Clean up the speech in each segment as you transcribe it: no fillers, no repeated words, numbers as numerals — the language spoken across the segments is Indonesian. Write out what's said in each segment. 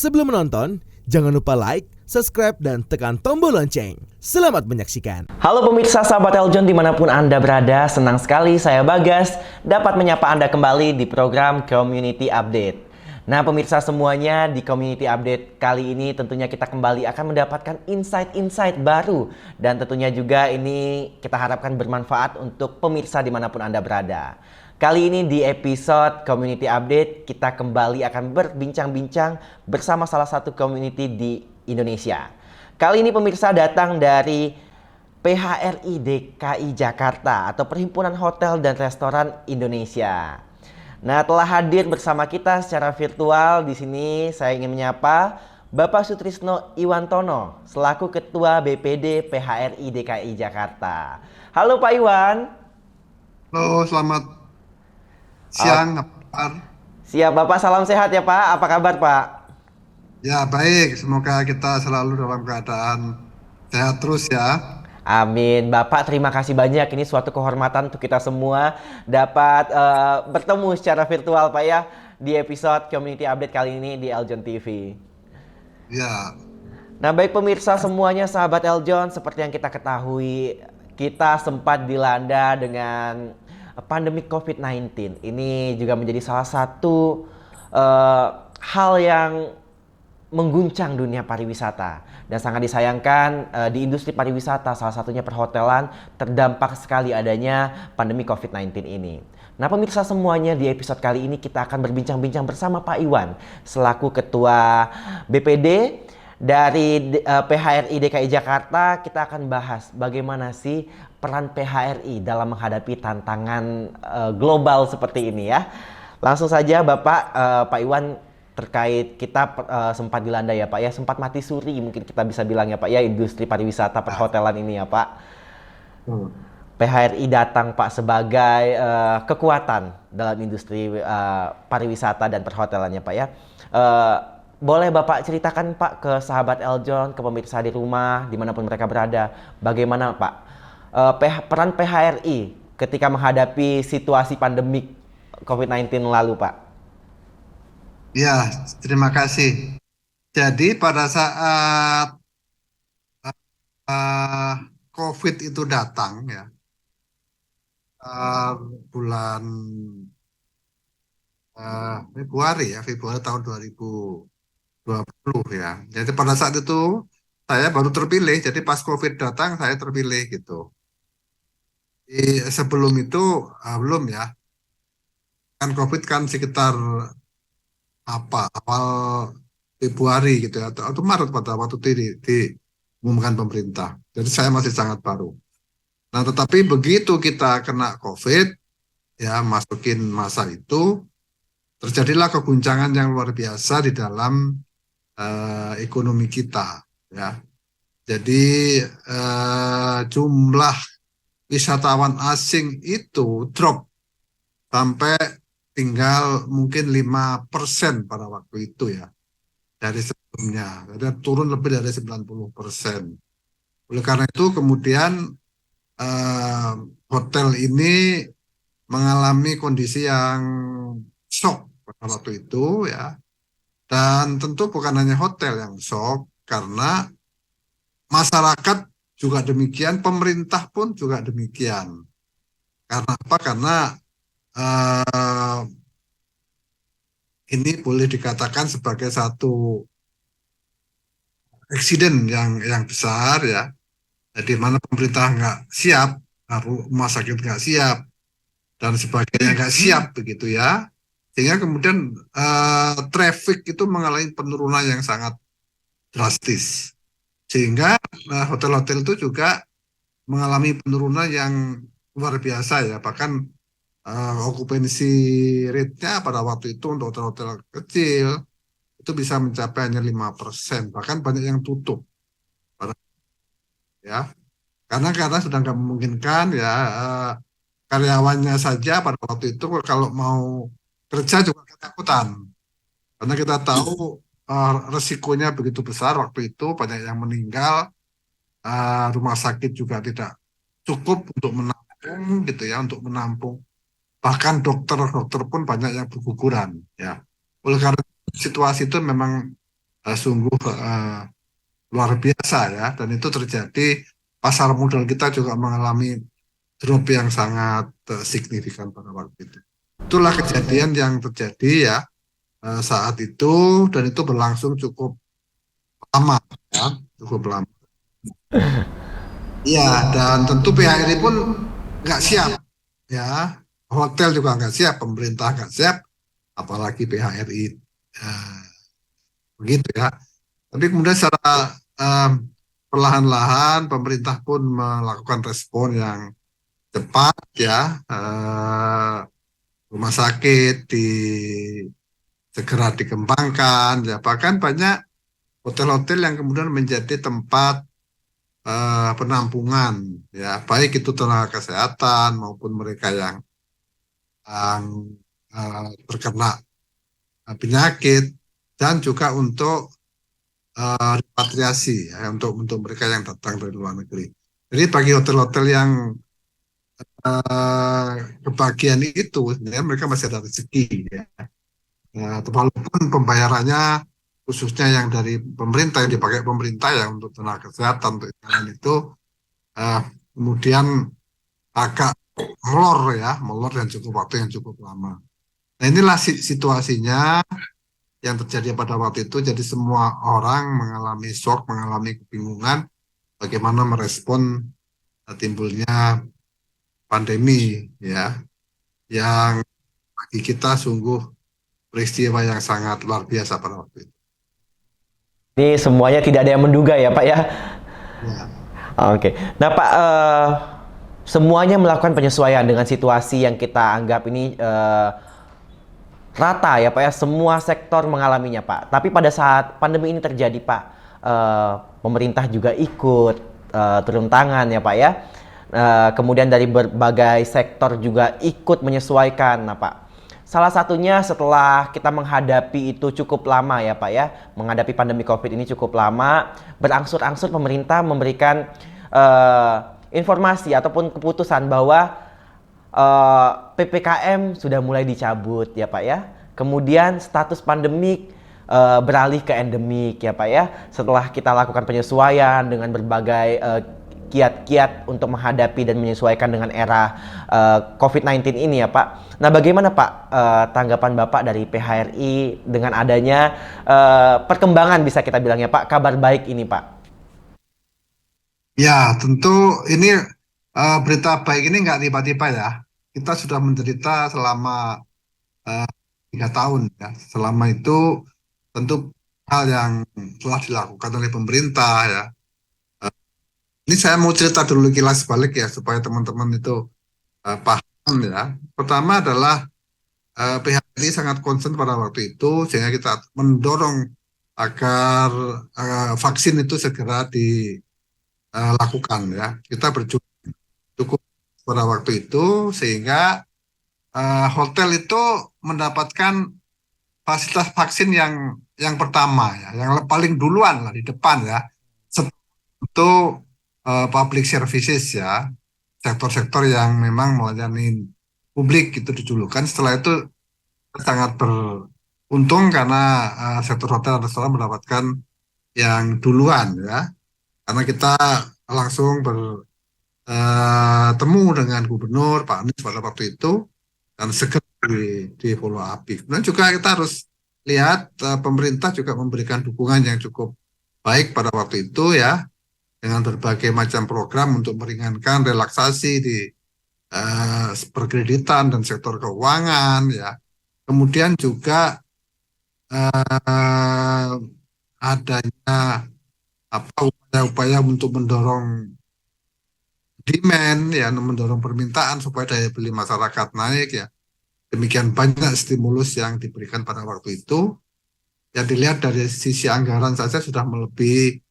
Sebelum menonton, jangan lupa like, subscribe, dan tekan tombol lonceng. Selamat menyaksikan. Halo pemirsa sahabat Eljon dimanapun Anda berada, senang sekali saya Bagas dapat menyapa Anda kembali di program Community Update. Nah pemirsa semuanya, di Community Update kali ini tentunya kita kembali akan mendapatkan insight-insight baru. Dan tentunya juga ini kita harapkan bermanfaat untuk pemirsa dimanapun Anda berada. Kali ini di episode Community Update kita kembali akan berbincang-bincang bersama salah satu community di Indonesia. Kali ini pemirsa datang dari PHRI DKI Jakarta atau Perhimpunan Hotel dan Restoran Indonesia. Nah, telah hadir bersama kita secara virtual di sini saya ingin menyapa Bapak Sutrisno Iwantono selaku Ketua BPD PHRI DKI Jakarta. Halo Pak Iwan. Halo, selamat siang, apa kabar? Siap Bapak, salam sehat ya Pak. Apa kabar Pak? Ya, baik. Semoga kita selalu dalam keadaan sehat terus ya. Amin. Bapak terima kasih banyak. Ini suatu kehormatan untuk kita semua dapat bertemu secara virtual Pak ya di episode Community Update kali ini di Eljon TV. Ya, Nah baik pemirsa semuanya sahabat Eljon, seperti yang kita ketahui kita sempat dilanda dengan pandemi COVID-19. Ini juga menjadi salah satu hal yang mengguncang dunia pariwisata dan sangat disayangkan di industri pariwisata salah satunya perhotelan terdampak sekali adanya pandemi COVID-19 ini. Nah pemirsa semuanya, di episode kali ini kita akan berbincang-bincang bersama Pak Iwan selaku Ketua BPD dari PHRI DKI Jakarta. Kita akan bahas bagaimana sih peran PHRI dalam menghadapi tantangan global seperti ini ya. Langsung saja Bapak, Pak Iwan, terkait kita sempat dilanda ya Pak ya, sempat mati suri mungkin kita bisa bilang ya Pak ya, industri pariwisata perhotelan ini ya Pak. PHRI datang Pak sebagai kekuatan dalam industri pariwisata dan perhotelannya Pak ya. Boleh Bapak ceritakan Pak ke sahabat Eljon, ke pemirsa di rumah dimanapun mereka berada, bagaimana Pak peran PHRI ketika menghadapi situasi pandemik COVID-19 lalu Pak? ya, terima kasih. Jadi pada saat eh, COVID itu datang ya, eh, bulan Februari tahun 2020 ya. Jadi pada saat itu saya baru terpilih. Jadi pas COVID datang saya terpilih gitu. Sebelum itu belum ya. Kan COVID kan sekitar awal Februari gitu ya, atau Maret pada waktu itu diumumkan pemerintah. Jadi saya masih sangat baru. Nah, tetapi begitu kita kena COVID ya, masukin masa itu, terjadilah keguncangan yang luar biasa di dalam ekonomi kita ya. Jadi jumlah wisatawan asing itu drop sampai tinggal mungkin 5% pada waktu itu ya, dari sebelumnya. Jadi turun lebih dari 90%. Oleh karena itu kemudian hotel ini mengalami kondisi yang shock pada waktu itu ya. Dan tentu bukan hanya hotel yang shock, karena masyarakat juga demikian, pemerintah pun juga demikian. Karena apa? Karena ini boleh dikatakan sebagai satu eksiden yang besar ya. Jadi mana pemerintah nggak siap, rumah sakit nggak siap, dan sebagainya nggak siap begitu ya. Sehingga kemudian traffic itu mengalami penurunan yang sangat drastis. Sehingga hotel-hotel itu juga mengalami penurunan yang luar biasa ya. Bahkan okupansi rate-nya pada waktu itu untuk hotel-hotel kecil itu bisa mencapai hanya 5%. Bahkan banyak yang tutup. Ya. Karena sudah nggak memungkinkan ya, karyawannya saja pada waktu itu kalau mau kerja juga ketakutan. Karena kita tahu resikonya begitu besar waktu itu, banyak yang meninggal, rumah sakit juga tidak cukup untuk menampung gitu ya, untuk menampung. Bahkan dokter-dokter pun banyak yang berguguran ya. Oleh karena situasi itu memang sungguh luar biasa ya, dan itu terjadi. Pasar modal kita juga mengalami drop yang sangat signifikan pada waktu itu. Itulah kejadian yang terjadi ya saat itu, dan itu berlangsung cukup lama ya, cukup lama. Iya, dan tentu pihak ini pun nggak siap ya, hotel juga nggak siap, pemerintah nggak siap, apalagi PHRI eh, begitu ya. Tapi kemudian secara eh, perlahan-lahan pemerintah pun melakukan respon yang cepat ya, rumah sakit segera dikembangkan ya, bahkan banyak hotel-hotel yang kemudian menjadi tempat penampungan ya, baik itu tenaga kesehatan maupun mereka yang terkena penyakit, dan juga untuk repatriasi ya, untuk mereka yang datang dari luar negeri. Jadi bagi hotel-hotel yang kebagian itu ya, mereka masih ada rezeki ya. Ya, walaupun pembayarannya khususnya yang dari pemerintah, yang dipakai pemerintah ya untuk tenaga kesehatan untuk yang lain itu kemudian agak molor dan cukup waktu yang cukup lama. Nah, inilah situasinya yang terjadi pada waktu itu. Jadi semua orang mengalami shock, mengalami kebingungan bagaimana merespon timbulnya pandemi ya, yang bagi kita sungguh peristiwa yang sangat luar biasa pada waktu itu. Ini semuanya tidak ada yang menduga ya Pak ya. Ya. Oke. Nah Pak, semuanya melakukan penyesuaian dengan situasi yang kita anggap ini rata ya Pak ya. Semua sektor mengalaminya Pak. Tapi pada saat pandemi ini terjadi Pak, pemerintah juga ikut turun tangan ya Pak ya. Kemudian dari berbagai sektor juga ikut menyesuaikan. Nah Pak, salah satunya setelah kita menghadapi itu cukup lama ya Pak ya, menghadapi pandemi COVID ini cukup lama, berangsur-angsur pemerintah memberikan informasi ataupun keputusan bahwa PPKM sudah mulai dicabut ya Pak ya. Kemudian status pandemik beralih ke endemik ya Pak ya. Setelah kita lakukan penyesuaian dengan berbagai kiat-kiat untuk menghadapi dan menyesuaikan dengan era COVID-19 ini ya Pak. Nah bagaimana Pak tanggapan Bapak dari PHRI dengan adanya perkembangan bisa kita bilang ya Pak, kabar baik ini Pak? Ya, tentu ini berita baik ini nggak tiba-tiba ya. Kita sudah menderita selama 3 tahun ya. Selama itu tentu hal yang telah dilakukan oleh pemerintah ya. Ini saya mau cerita dulu kilas balik ya supaya teman-teman itu paham ya. Pertama adalah PHRI sangat concern pada waktu itu sehingga kita mendorong agar vaksin itu segera dilakukan ya. Kita berjuang cukup pada waktu itu sehingga hotel itu mendapatkan fasilitas vaksin yang pertama ya, yang paling duluan lah di depan ya. Itu public services ya, sektor-sektor yang memang melayani publik itu dijulukan. Setelah itu sangat beruntung karena sektor hotel dan restoran mendapatkan yang duluan ya, karena kita langsung bertemu dengan Gubernur Pak Anies pada waktu itu dan segera di follow up. Dan juga kita harus lihat pemerintah juga memberikan dukungan yang cukup baik pada waktu itu ya, dengan berbagai macam program untuk meringankan relaksasi di perkreditan dan sektor keuangan ya. Kemudian juga adanya upaya-upaya untuk mendorong demand ya, mendorong permintaan supaya daya beli masyarakat naik ya. Demikian banyak stimulus yang diberikan pada waktu itu. Yang dilihat dari sisi anggaran saja sudah melebihi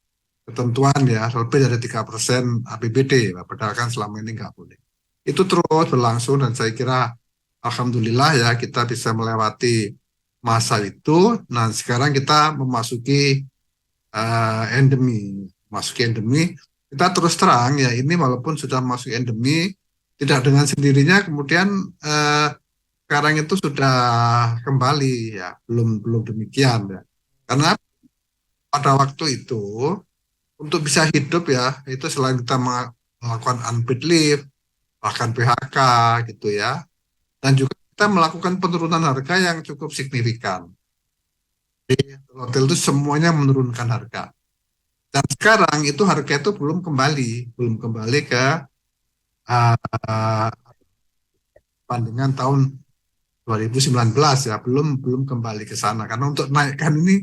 ketentuan ya, lebih dari 3% APBD, padahal kan selama ini nggak boleh. Itu terus berlangsung dan saya kira alhamdulillah ya kita bisa melewati masa itu. Nah sekarang kita memasuki endemi. Kita terus terang ya, ini walaupun sudah masuk endemi, tidak dengan sendirinya kemudian sekarang itu sudah kembali ya, belum demikian ya. Karena pada waktu itu untuk bisa hidup ya, itu selain kita melakukan unpaid leave, bahkan PHK gitu ya, dan juga kita melakukan penurunan harga yang cukup signifikan. Di hotel itu semuanya menurunkan harga. Dan sekarang itu harga itu belum kembali ke uh, bandingan tahun 2019 ya, belum belum kembali ke sana. Karena untuk naikkan ini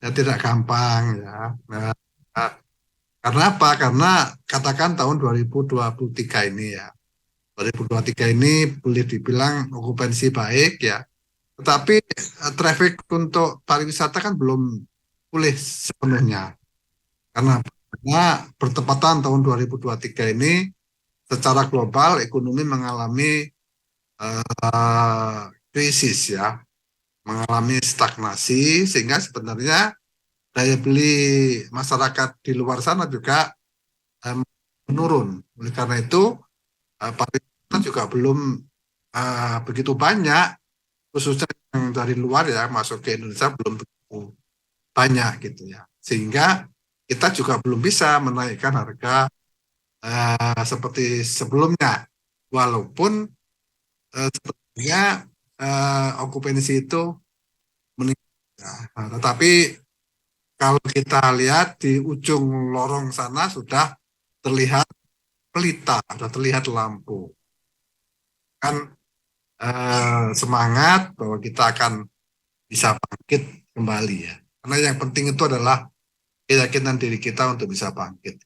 ya tidak gampang ya. Nah, nah, karena apa? Karena katakan tahun 2023 ini ya. 2023 ini boleh dibilang okupansi baik ya. Tetapi traffic untuk pariwisata kan belum pulih sepenuhnya. Karena bertepatan tahun 2023 ini secara global ekonomi mengalami krisis ya, mengalami stagnasi sehingga sebenarnya daya beli masyarakat di luar sana juga menurun. Oleh karena itu pariwisata juga belum begitu banyak, khususnya yang dari luar ya masuk ke Indonesia belum begitu banyak gitu ya. Sehingga kita juga belum bisa menaikkan harga seperti sebelumnya. Walaupun sebenarnya okupansi itu meningkat. Ya. Nah, tetapi kalau kita lihat di ujung lorong sana sudah terlihat pelita, sudah terlihat lampu. Kan semangat bahwa kita akan bisa bangkit kembali ya. Karena yang penting itu adalah keyakinan diri kita untuk bisa bangkit.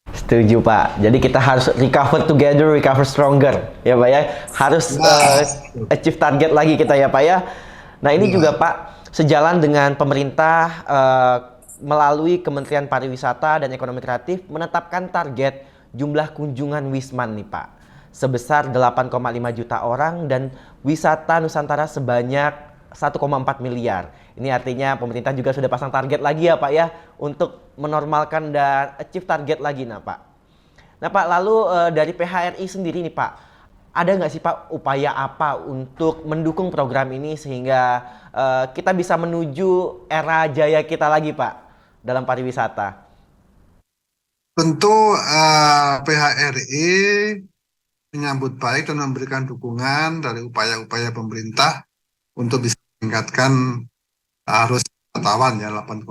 Setuju Pak. Jadi kita harus recover together, recover stronger, ya Pak ya. Harus achieve target lagi kita ya Pak ya. Nah ini juga Pak, sejalan dengan pemerintah melalui Kementerian Pariwisata dan Ekonomi Kreatif menetapkan target jumlah kunjungan Wisman nih Pak, sebesar 8,5 juta orang dan wisata Nusantara sebanyak 1,4 miliar. Ini artinya pemerintah juga sudah pasang target lagi ya Pak ya, untuk menormalkan dan achieve target lagi nah Pak. Nah Pak, lalu dari PHRI sendiri nih Pak, ada nggak sih Pak upaya apa untuk mendukung program ini sehingga kita bisa menuju era jaya kita lagi Pak dalam pariwisata? Tentu PHRI menyambut baik dan memberikan dukungan dari upaya-upaya pemerintah untuk bisa meningkatkan arus wisatawan ya 8,5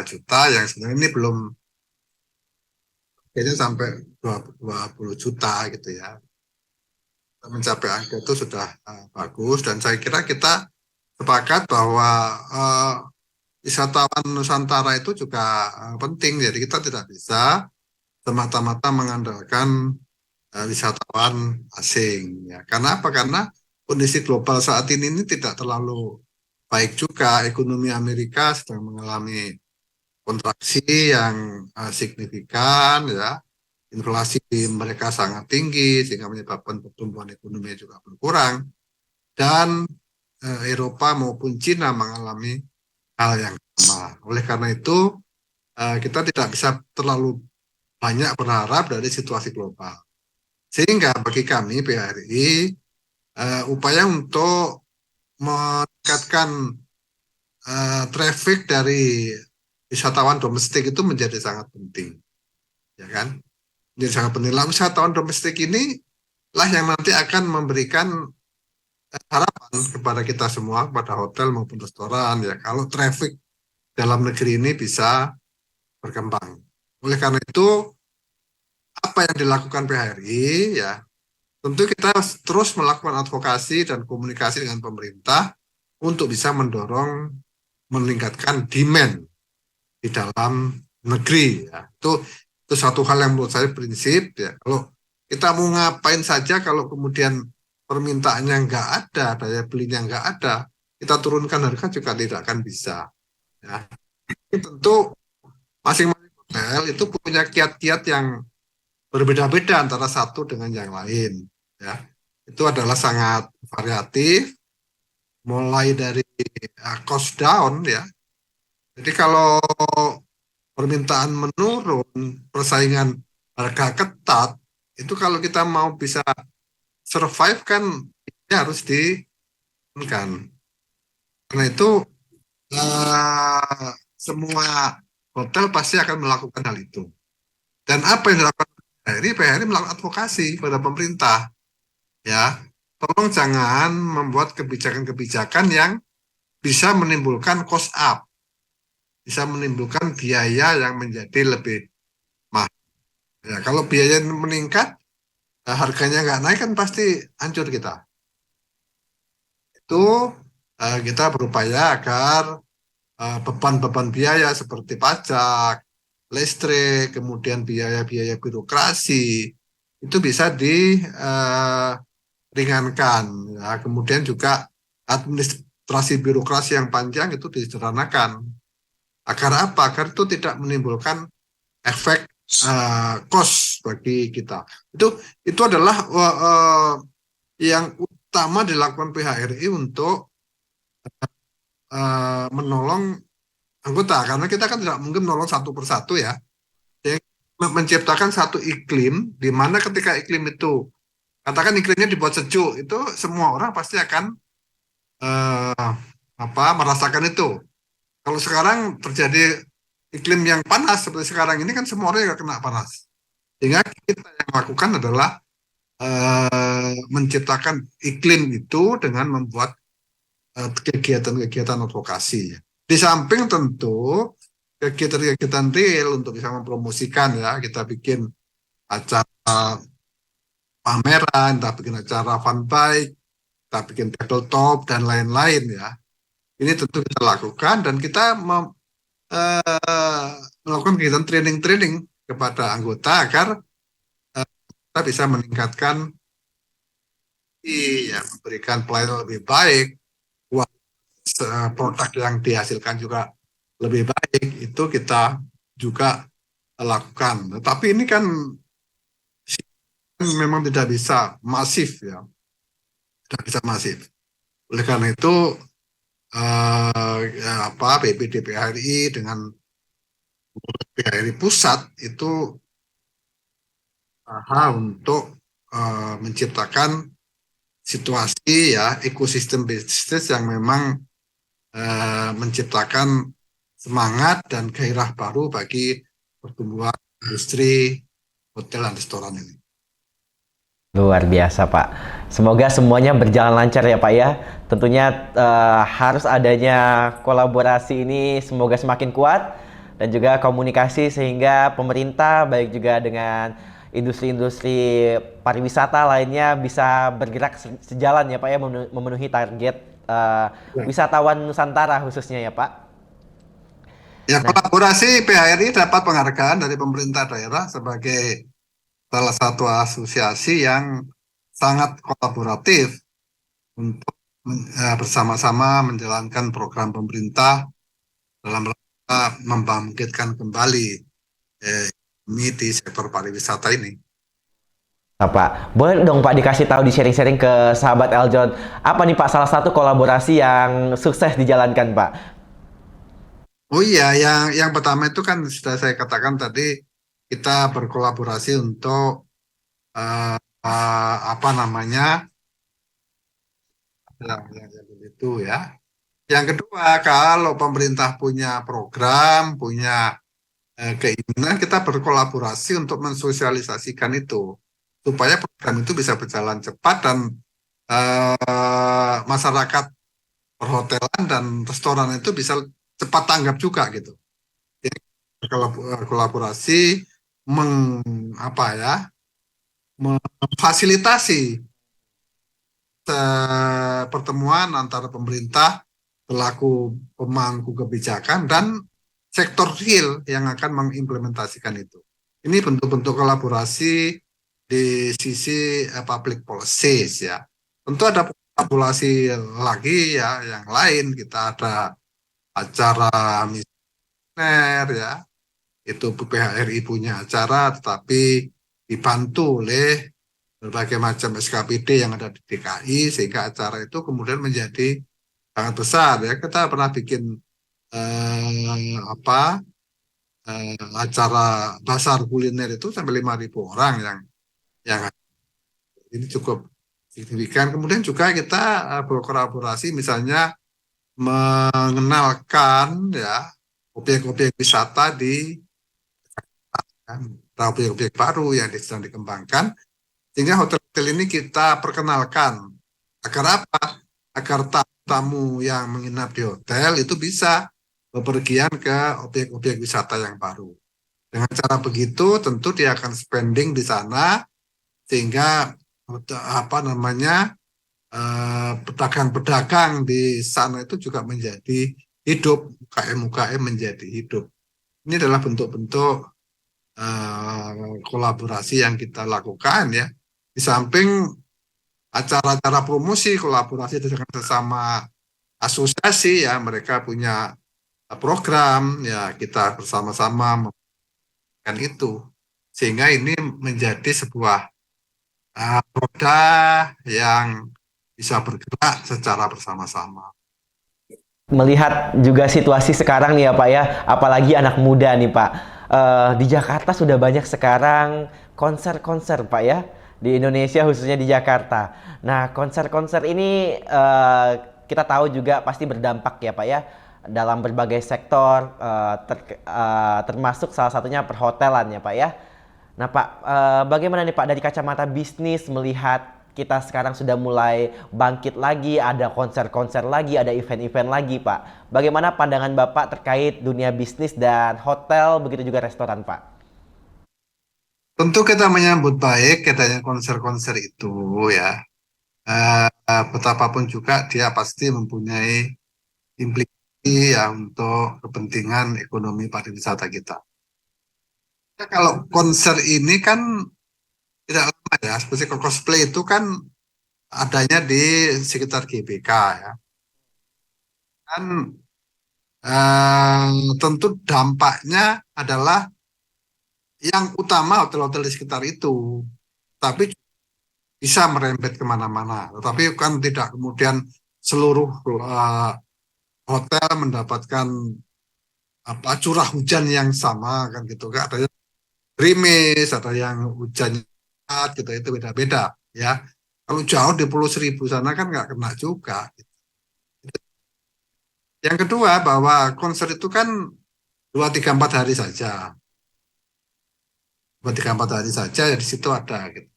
juta yang sebenarnya ini belum kayaknya sampai 20 juta gitu ya. Mencapai angka itu sudah bagus dan saya kira kita sepakat bahwa wisatawan Nusantara itu juga penting. Jadi kita tidak bisa semata-mata mengandalkan wisatawan asing. Ya. Karena apa? Karena kondisi global saat ini tidak terlalu baik juga. Ekonomi Amerika sedang mengalami kontraksi yang signifikan, ya. Inflasi mereka sangat tinggi sehingga menyebabkan pertumbuhan ekonomi juga berkurang. Dan Eropa maupun Cina mengalami hal yang sama. Oleh karena itu kita tidak bisa terlalu banyak berharap dari situasi global. Sehingga bagi kami PHRI upaya untuk meningkatkan traffic dari wisatawan domestik itu menjadi sangat penting, ya kan? Menjadi sangat penting. Lah, wisatawan domestik ini lah yang nanti akan memberikan harapan kepada kita semua, kepada hotel maupun restoran, ya. Kalau traffic dalam negeri ini bisa berkembang. Oleh karena itu, apa yang dilakukan PHRI, ya, tentu kita terus melakukan advokasi dan komunikasi dengan pemerintah untuk bisa mendorong meningkatkan demand di dalam negeri. Ya. Itu satu hal yang menurut saya prinsip. Ya. Kalau kita mau ngapain saja, kalau kemudian permintaannya nggak ada, daya belinya nggak ada, kita turunkan harga juga tidak akan bisa. Ya. Tentu masing-masing hotel itu punya kiat-kiat yang berbeda-beda antara satu dengan yang lain. Ya. Itu adalah sangat variatif, mulai dari cost down ya. Jadi kalau permintaan menurun, persaingan harga ketat, itu kalau kita mau bisa survive kan ini harus diturunkan. Karena itu semua hotel pasti akan melakukan hal itu. Dan apa yang dilakukan PHRI melakukan advokasi kepada pemerintah, ya. Tolong jangan membuat kebijakan-kebijakan yang bisa menimbulkan cost up, bisa menimbulkan biaya yang menjadi lebih mahal. Ya, kalau biaya meningkat, harganya nggak naik kan pasti hancur kita. Itu kita berupaya agar beban-beban biaya seperti pajak, listrik, kemudian biaya-biaya birokrasi itu bisa diringankan. Ya. Kemudian juga administrasi birokrasi yang panjang itu disederhanakan. Agar apa? Agar itu tidak menimbulkan efek cost bagi kita. Itu adalah yang utama dilakukan PHRI untuk menolong anggota, karena kita kan tidak mungkin menolong satu persatu ya. Jadi, menciptakan satu iklim di mana ketika iklim itu, katakan iklimnya dibuat sejuk, itu semua orang pasti akan merasakan itu. Kalau sekarang terjadi iklim yang panas seperti sekarang ini kan semua orang juga kena panas. Sehingga kita yang lakukan adalah menciptakan iklim itu dengan membuat kegiatan-kegiatan advokasi. Di samping tentu kegiatan-kegiatan real untuk bisa mempromosikan ya, kita bikin acara pameran, kita bikin acara fun bike, kita bikin tabletop dan lain-lain ya. Ini tentu kita lakukan dan kita melakukan kegiatan training-training kepada anggota agar kita bisa meningkatkan memberikan pelayanan lebih baik, produk yang dihasilkan juga lebih baik, itu kita juga lakukan. Tapi ini kan memang tidak bisa masif ya, tidak bisa masif. Oleh karena itu BPD PHRI dengan PHRI pusat itu untuk menciptakan situasi ya ekosistem bisnis yang memang menciptakan semangat dan gairah baru bagi pertumbuhan industri hotel dan restoran ini. Luar biasa Pak. Semoga semuanya berjalan lancar ya Pak ya. Tentunya harus adanya kolaborasi ini semoga semakin kuat dan juga komunikasi sehingga pemerintah baik juga dengan industri-industri pariwisata lainnya bisa bergerak sejalan ya Pak ya, memenuhi target wisatawan Nusantara khususnya ya Pak. Ya, kolaborasi PHRI dapat penghargaan dari pemerintah daerah sebagai salah satu asosiasi yang sangat kolaboratif untuk bersama-sama menjalankan program pemerintah dalam rangka membangkitkan kembali ini di sektor pariwisata ini. Pak, boleh dong Pak dikasih tahu, di sharing-sharing ke sahabat Eljon, apa nih Pak salah satu kolaborasi yang sukses dijalankan Pak? Oh iya, yang pertama itu kan sudah saya katakan tadi, kita berkolaborasi untuk itu ya. Yang kedua, kalau pemerintah punya program, punya keinginan, kita berkolaborasi untuk mensosialisasikan itu supaya program itu bisa berjalan cepat dan masyarakat perhotelan dan restoran itu bisa cepat tanggap juga gitu. Jadi kolaborasi memfasilitasi pertemuan antara pemerintah, pelaku pemangku kebijakan dan sektor real yang akan mengimplementasikan itu. Ini bentuk-bentuk kolaborasi di sisi public policies ya. Tentu ada kolaborasi lagi ya yang lain, kita ada acara misioner ya, itu PHRI punya acara tetapi dibantu oleh berbagai macam SKPD yang ada di DKI sehingga acara itu kemudian menjadi sangat besar ya. Kita pernah bikin acara pasar kuliner itu sampai 5.000 orang yang ini cukup signifikan. Kemudian juga kita berkolaborasi misalnya mengenalkan ya objek-objek wisata di kan, objek-objek baru yang sedang dikembangkan, sehingga hotel-hotel ini kita perkenalkan. Agar apa? Agar tamu yang menginap di hotel itu bisa bepergian ke objek-objek wisata yang baru. Dengan cara begitu tentu dia akan spending di sana, sehingga pedagang-pedagang di sana itu juga menjadi hidup, UKM-UKM menjadi hidup. Ini adalah bentuk-bentuk kolaborasi yang kita lakukan ya. Di samping acara-acara promosi, kolaborasi dengan sesama asosiasi ya, mereka punya program ya, kita bersama-sama melakukan itu, sehingga ini menjadi sebuah roda yang bisa bergerak secara bersama-sama. Melihat juga situasi sekarang nih ya Pak ya, apalagi anak muda nih Pak. Di Jakarta sudah banyak sekarang konser-konser Pak ya, di Indonesia khususnya di Jakarta. Nah, konser-konser ini kita tahu juga pasti berdampak ya Pak ya, dalam berbagai sektor, termasuk salah satunya perhotelan ya Pak ya. Nah Pak, bagaimana nih Pak dari kacamata bisnis melihat kita sekarang sudah mulai bangkit lagi, ada konser-konser lagi, ada event-event lagi Pak. Bagaimana pandangan Bapak terkait dunia bisnis dan hotel, begitu juga restoran Pak? Tentu kita menyambut baik katanya konser-konser itu ya. Betapapun juga dia pasti mempunyai implikasi ya untuk kepentingan ekonomi pariwisata kita. Ya, kalau konser ini kan tidak lama ya, seperti cosplay itu kan adanya di sekitar GBK ya. Kan tentu dampaknya adalah yang utama hotel-hotel di sekitar itu, tapi bisa merembet kemana-mana. Tetapi kan tidak kemudian seluruh hotel mendapatkan curah hujan yang sama kan gitu. Ada yang gerimis, ada yang hujannya gitu, itu beda-beda ya. Kalau jauh di Pulau Seribu sana kan nggak kena juga. Yang kedua, bahwa konser itu kan 2, 3, 4 hari saja. 2, 3, 4 hari saja ya, di situ ada gitu.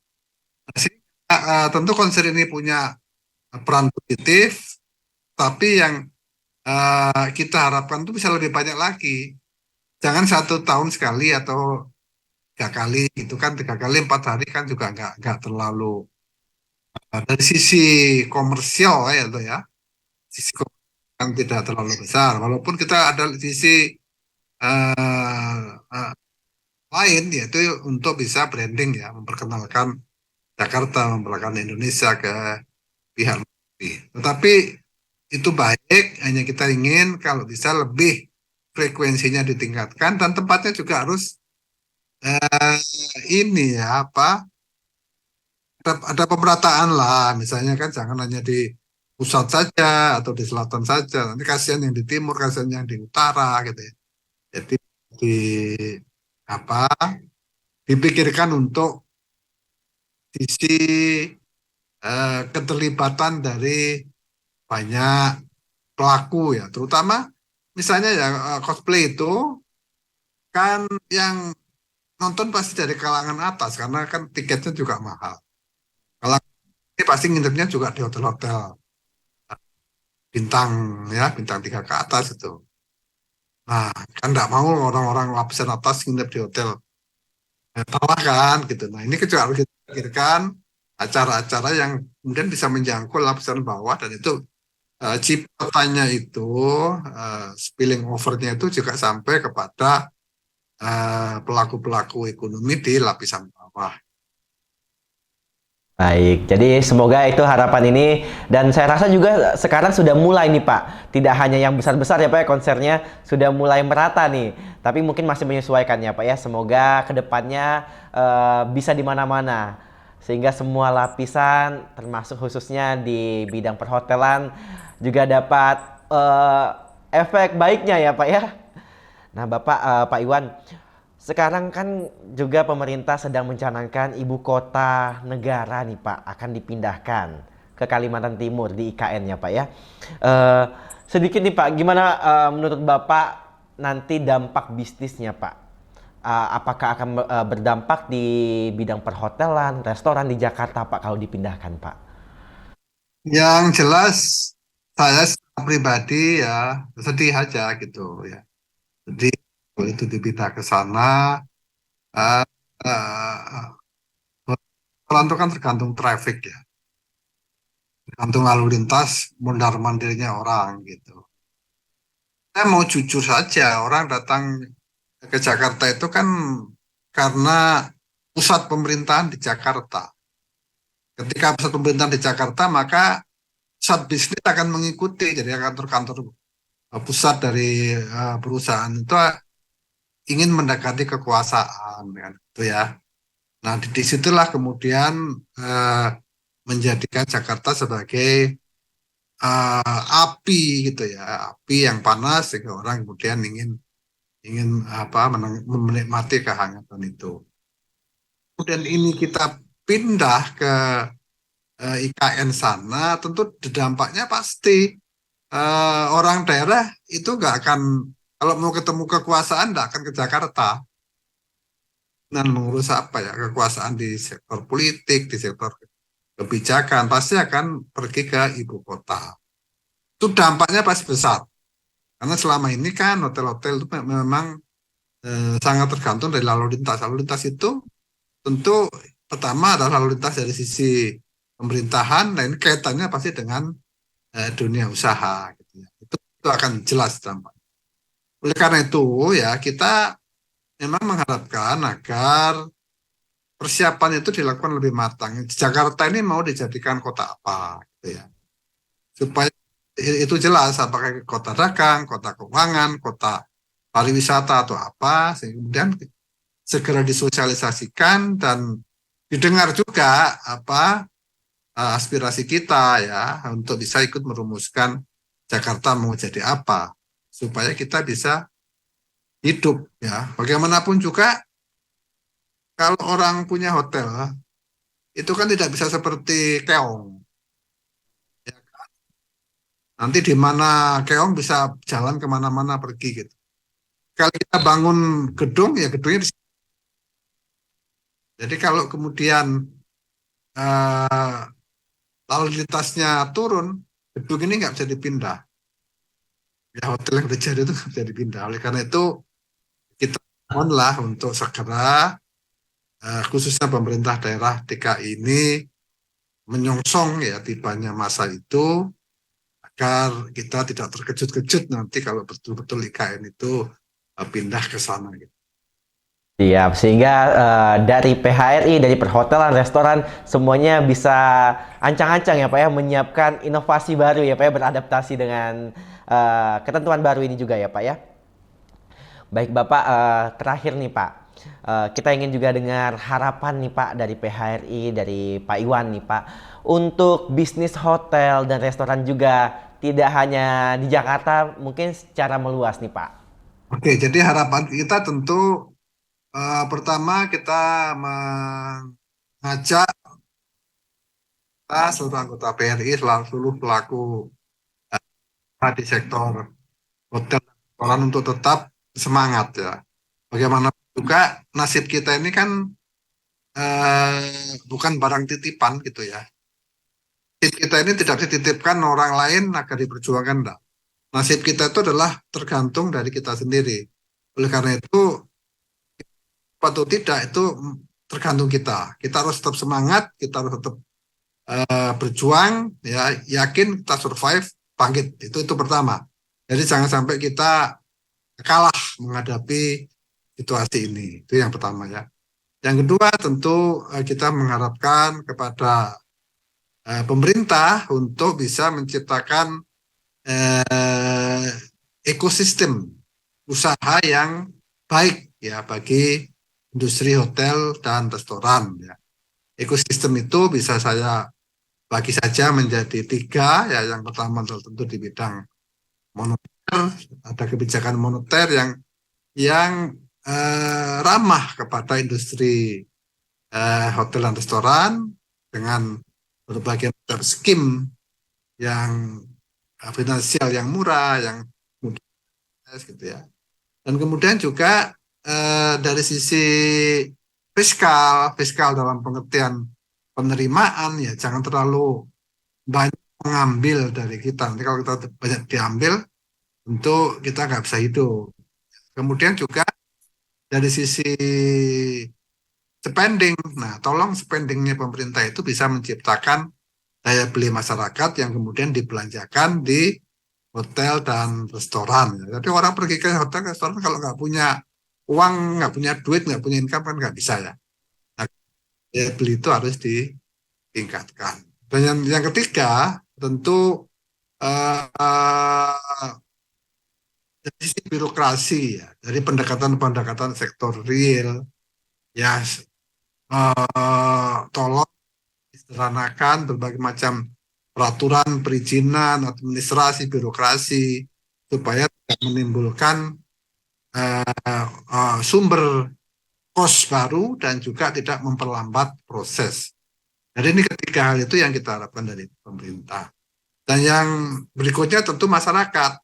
Tentu konser ini punya peran positif, tapi yang kita harapkan itu bisa lebih banyak lagi. Jangan 1 tahun sekali atau 3 kali, itu kan 3 kali 4 hari kan juga nggak terlalu dari sisi komersial ya itu ya, sisi komersial kan tidak terlalu besar. Walaupun kita ada sisi lain yaitu untuk bisa branding ya, memperkenalkan Jakarta, memperkenalkan Indonesia ke pihak luar. Tetapi itu baik, hanya kita ingin kalau bisa lebih frekuensinya ditingkatkan dan tempatnya juga harus ini ya ada pemerataan lah, misalnya kan jangan hanya di pusat saja atau di selatan saja, nanti kasihan yang di timur, kasihan yang di utara gitu ya. Jadi di dipikirkan untuk sisi keterlibatan dari banyak pelaku ya, terutama misalnya ya cosplay itu kan yang nonton pasti dari kalangan atas karena kan tiketnya juga mahal. Kalau ini pasti nginepnya juga di hotel-hotel bintang ya, bintang 3 ke atas itu. Nah, kan nggak mau orang-orang lapisan atas nginep di hotel bawah kan gitu. Nah, ini juga harus kita pikirkan acara-acara yang kemudian bisa menjangkau lapisan bawah, dan itu cipatannya itu spilling overnya itu juga sampai kepada pelaku-pelaku ekonomi di lapisan bawah. Baik, jadi semoga itu harapan ini, dan saya rasa juga sekarang sudah mulai nih Pak. Tidak hanya yang besar-besar ya Pak ya, konsernya sudah mulai merata nih. Tapi mungkin masih menyesuaikan ya Pak ya. Semoga kedepannya bisa di mana-mana. Sehingga semua lapisan, termasuk khususnya di bidang perhotelan, juga dapat efek baiknya ya Pak ya. Nah Bapak, Pak Iwan, sekarang kan juga pemerintah sedang mencanangkan ibu kota negara nih Pak akan dipindahkan ke Kalimantan Timur di IKN ya Pak ya. Sedikit nih Pak, gimana menurut Bapak nanti dampak bisnisnya, Pak? Apakah akan berdampak di bidang perhotelan, restoran di Jakarta, Pak, kalau dipindahkan, Pak? Yang jelas saya secara pribadi ya sedih aja gitu ya. Jadi kalau itu dipindah ke sana, eh, eh, pelan itu kan tergantung traffic ya, tergantung lalu lintas mondar mandirnya orang gitu. Saya mau jujur saja, orang datang ke Jakarta itu kan karena pusat pemerintahan di Jakarta. Ketika pusat pemerintahan di Jakarta, maka pusat bisnis akan mengikuti. Jadi kantor-kantor pusat dari perusahaan itu ingin mendekati kekuasaan, kan, gitu ya. Nah, disitulah kemudian eh, menjadikan Jakarta sebagai api gitu ya, api yang panas sehingga orang kemudian ingin ingin apa menikmati kehangatan itu. Kemudian ini kita pindah ke IKN sana, tentu dampaknya pasti orang daerah itu nggak akan kalau mau ketemu kekuasaan nggak akan ke Jakarta dan mengurus apa ya kekuasaan di sektor politik, di sektor kebijakan pasti akan pergi ke ibu kota. Itu dampaknya pasti besar karena selama ini kan hotel-hotel itu memang sangat tergantung dari lalu lintas. Lalu lintas itu tentu pertama adalah lalu lintas dari sisi pemerintahan, dan ini kaitannya pasti dengan dunia usaha. Gitu ya. Itu akan jelas dampak. Oleh karena itu ya kita memang mengharapkan agar persiapan itu dilakukan lebih matang. Jakarta ini mau dijadikan kota apa, gitu ya, supaya itu jelas apakah kota dagang, kota keuangan, kota pariwisata atau apa, sehingga kemudian segera disosialisasikan dan didengar juga apa aspirasi kita ya untuk bisa ikut merumuskan Jakarta mau jadi apa supaya kita bisa hidup ya. Bagaimanapun juga kalau orang punya hotel itu kan tidak bisa seperti keong. Ya. Nanti di mana keong bisa jalan kemana-mana pergi gitu. Kalau kita bangun gedung ya gedungnya di. Jadi kalau kemudian eh, lalu lintasnya turun, gedung ini nggak bisa dipindah. Ya hotel yang terjadi itu nggak bisa dipindah. Oleh karena itu kita mohonlah untuk segera khususnya pemerintah daerah DKI ini menyongsong ya tibanya masa itu agar kita tidak terkejut-kejut nanti kalau betul-betul IKN itu pindah ke sana gitu. Siap, sehingga dari PHRI, dari perhotelan, restoran, semuanya bisa ancang-ancang ya Pak ya, menyiapkan inovasi baru ya Pak ya, beradaptasi dengan ketentuan baru ini juga ya Pak ya. Baik Bapak, terakhir nih Pak, kita ingin juga dengar harapan nih Pak dari PHRI, dari Pak Iwan nih Pak, untuk bisnis hotel dan restoran juga tidak hanya di Jakarta, mungkin secara meluas nih Pak. Oke, jadi harapan kita tentu pertama kita mengajak seluruh anggota PRI, seluruh pelaku di sektor hotel dan restoran untuk tetap semangat ya. Bagaimana juga nasib kita ini kan bukan barang titipan gitu ya. Nasib kita ini tidak dititipkan orang lain agar diperjuangkan, enggak. Nasib kita itu adalah tergantung dari kita sendiri. Oleh karena itu, atau tidak itu tergantung kita. Kita harus tetap semangat, kita harus tetap berjuang, ya yakin kita survive, bangkit. Itu pertama. Jadi jangan sampai kita kalah menghadapi situasi ini. Itu yang pertama ya. Yang kedua tentu kita mengharapkan kepada pemerintah untuk bisa menciptakan ekosistem usaha yang baik ya bagi industri hotel dan restoran ya. Ekosistem itu bisa saya bagi saja menjadi tiga ya. Yang pertama tentu di bidang moneter, ada kebijakan moneter yang ramah kepada industri hotel dan restoran dengan berbagai macam skim yang finansial yang murah, yang mudah gitu ya. Dan kemudian juga dari sisi fiskal dalam pengertian penerimaan ya jangan terlalu banyak mengambil dari kita. Nanti kalau kita banyak diambil, tentu kita nggak bisa hidup. Kemudian juga dari sisi spending, nah tolong spendingnya pemerintah itu bisa menciptakan daya beli masyarakat yang kemudian dibelanjakan di hotel dan restoran. Jadi orang pergi ke hotel, restoran kalau nggak punya uang, nggak punya duit, nggak punya income kan nggak bisa ya. Nah, daya beli itu harus ditingkatkan. Dan yang ketiga tentu dari sisi birokrasi ya, dari pendekatan-pendekatan sektor real ya tolong disederhanakan berbagai macam peraturan perizinan, administrasi, birokrasi supaya tidak menimbulkan sumber kos baru dan juga tidak memperlambat proses. Jadi ini ketiga hal itu yang kita harapkan dari pemerintah. Dan yang berikutnya tentu masyarakat.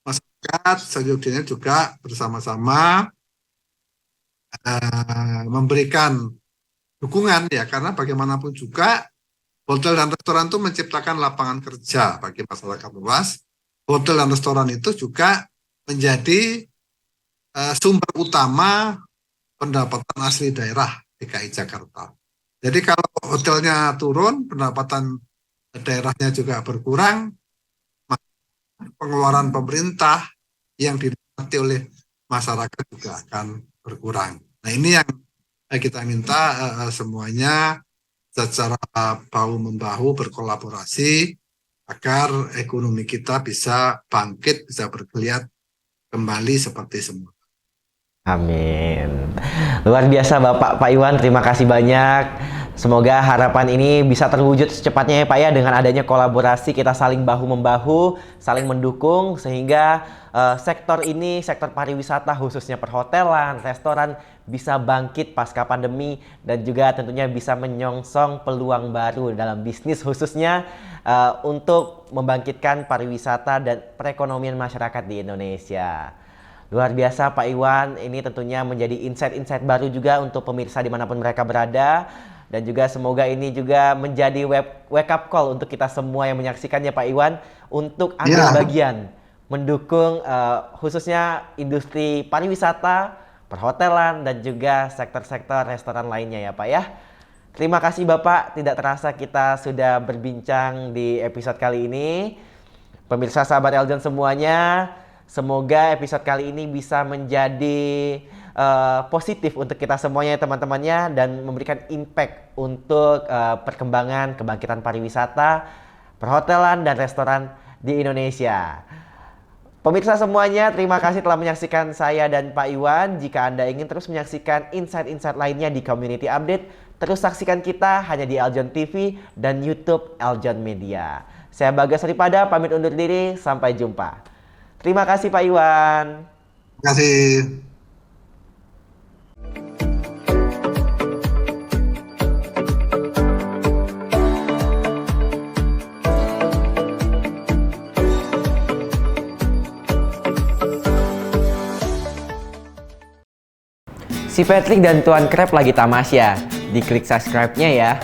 Masyarakat seyogianya juga bersama-sama memberikan dukungan ya, karena bagaimanapun juga hotel dan restoran itu menciptakan lapangan kerja bagi masyarakat luas. Hotel dan restoran itu juga menjadi sumber utama pendapatan asli daerah DKI Jakarta. Jadi kalau hotelnya turun, pendapatan daerahnya juga berkurang, pengeluaran pemerintah yang dinikmati oleh masyarakat juga akan berkurang. Nah ini yang kita minta semuanya secara bahu-membahu berkolaborasi agar ekonomi kita bisa bangkit, bisa bergeliat kembali seperti semula. Amin. Luar biasa Pak Iwan, terima kasih banyak. Semoga harapan ini bisa terwujud secepatnya ya Pak ya, dengan adanya kolaborasi kita saling bahu-membahu, saling mendukung sehingga sektor ini, sektor pariwisata khususnya perhotelan, restoran bisa bangkit pasca pandemi dan juga tentunya bisa menyongsong peluang baru dalam bisnis khususnya untuk membangkitkan pariwisata dan perekonomian masyarakat di Indonesia. Luar biasa Pak Iwan, ini tentunya menjadi insight-insight baru juga untuk pemirsa dimanapun mereka berada. Dan juga semoga ini juga menjadi wake up call untuk kita semua yang menyaksikannya Pak Iwan, untuk ambil bagian mendukung khususnya industri pariwisata, perhotelan, dan juga sektor-sektor restoran lainnya ya Pak ya. Terima kasih Bapak, tidak terasa kita sudah berbincang di episode kali ini. Pemirsa sahabat Eljon semuanya, semoga episode kali ini bisa menjadi positif untuk kita semuanya teman-temannya dan memberikan impact untuk perkembangan kebangkitan pariwisata, perhotelan, dan restoran di Indonesia. Pemirsa semuanya, terima kasih telah menyaksikan saya dan Pak Iwan. Jika Anda ingin terus menyaksikan insight-insight lainnya di Community Update, terus saksikan kita hanya di Eljon TV dan YouTube Eljon Media. Saya Bagas Ripada, pamit undur diri, sampai jumpa. Terima kasih Pak Iwan. Terima kasih. Si Patrick dan Tuan Crab lagi tamasya. Diklik subscribe-nya ya.